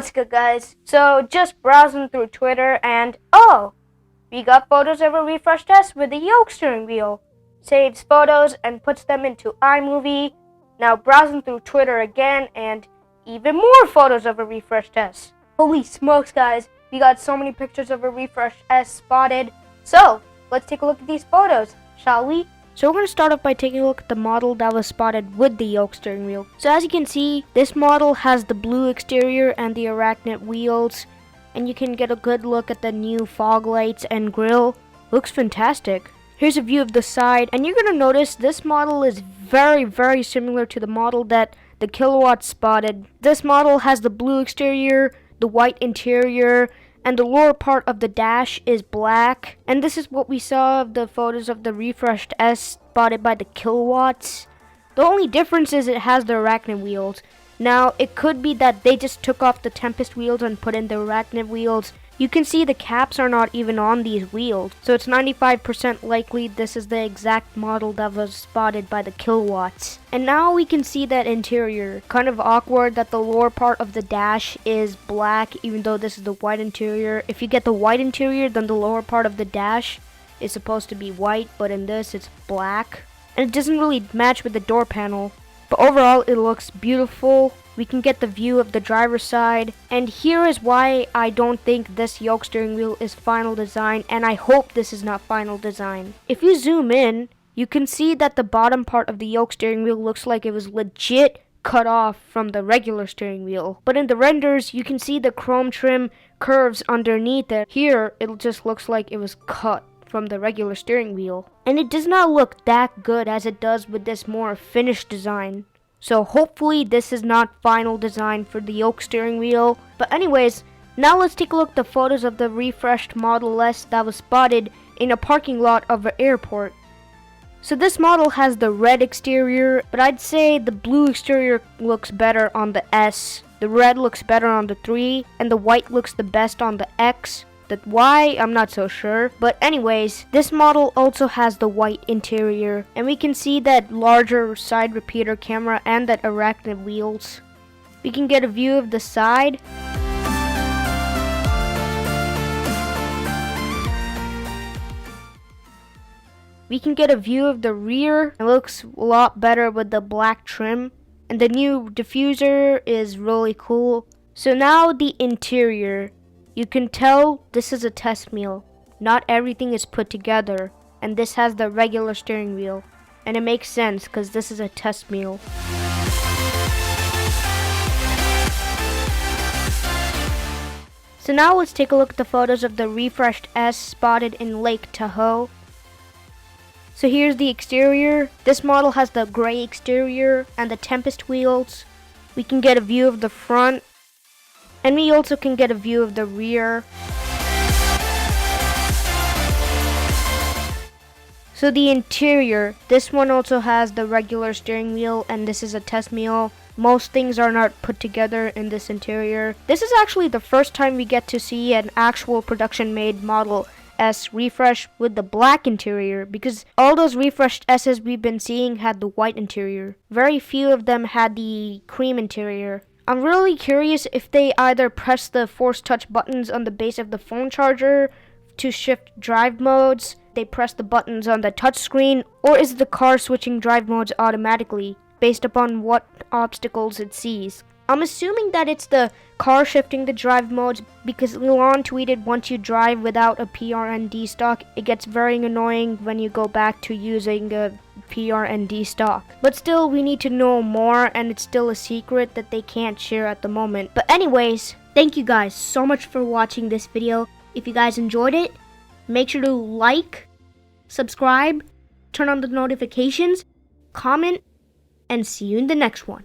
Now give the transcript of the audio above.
What's good, guys? So, just browsing through Twitter and we got photos of a refresh test with the yoke steering wheel. Saves photos and puts them into iMovie. Now browsing through Twitter again and even more photos of a refresh test. Holy smokes, guys. We got so many pictures of a refresh S spotted. So, let's take a look at these photos, shall we? So we're going to start off by taking a look at the model that was spotted with the yoke steering wheel. So as you can see, this model has the blue exterior and the arachnid wheels. And you can get a good look at the new fog lights and grille. Looks fantastic. Here's a view of the side, and you're going to notice this model is very similar to the model that the Kilowatt spotted. This model has the blue exterior, the white interior, and the lower part of the dash is black. And this is what we saw of the photos of the refreshed S spotted by the Kilowatts. The only difference is it has the arachnid wheels. Now, it could be that they just took off the Tempest wheels and put in the arachnid wheels. You can see the caps are not even on these wheels, so it's 95% likely this is the exact model that was spotted by the Kilowatts. And now we can see that interior. Kind of awkward that the lower part of the dash is black, even though this is the white interior. If you get the white interior, then the lower part of the dash is supposed to be white, but in this it's black. And it doesn't really match with the door panel. But overall, it looks beautiful. We can get the view of the driver's side. And here is why I don't think this yoke steering wheel is final design, and I hope this is not final design. If you zoom in, you can see that the bottom part of the yoke steering wheel looks like it was legit cut off from the regular steering wheel. But in the renders, you can see the chrome trim curves underneath it. Here, it just looks like it was cut from the regular steering wheel. And it does not look that good as it does with this more finished design. So hopefully this is not final design for the yoke steering wheel. But anyways, now let's take a look at the photos of the refreshed Model S that was spotted in a parking lot of an airport. So this model has the red exterior, but I'd say the blue exterior looks better on the S. The red looks better on the 3, and the white looks the best on the X. The Y, I'm not so sure. But anyways, this model also has the white interior. And we can see that larger side repeater camera and that arachnid wheels. We can get a view of the side. We can get a view of the rear. It looks a lot better with the black trim. And the new diffuser is really cool. So now the interior. You can tell this is a test meal. Not everything is put together, and this has the regular steering wheel. And it makes sense because this is a test meal. So now let's take a look at the photos of the refreshed S spotted in Lake Tahoe. So here's the exterior. This model has the gray exterior and the Tempest wheels. We can get a view of the front. And we also can get a view of the rear. So the interior, this one also has the regular steering wheel, and this is a test meal. Most things are not put together in this interior. This is actually the first time we get to see an actual production made Model S refresh with the black interior, because all those refreshed S's we've been seeing had the white interior. Very few of them had the cream interior. I'm really curious if they either press the force touch buttons on the base of the phone charger to shift drive modes, they press the buttons on the touch screen, or is the car switching drive modes automatically based upon what obstacles it sees. I'm assuming that it's the car shifting the drive modes, because Elon tweeted once you drive without a PRND stock, it gets very annoying when you go back to using a PRND stock. But still, we need to know more, and it's still a secret that they can't share at the moment. But anyways, thank you guys so much for watching this video. If you guys enjoyed it, make sure to like, subscribe, turn on the notifications, comment, and see you in the next one.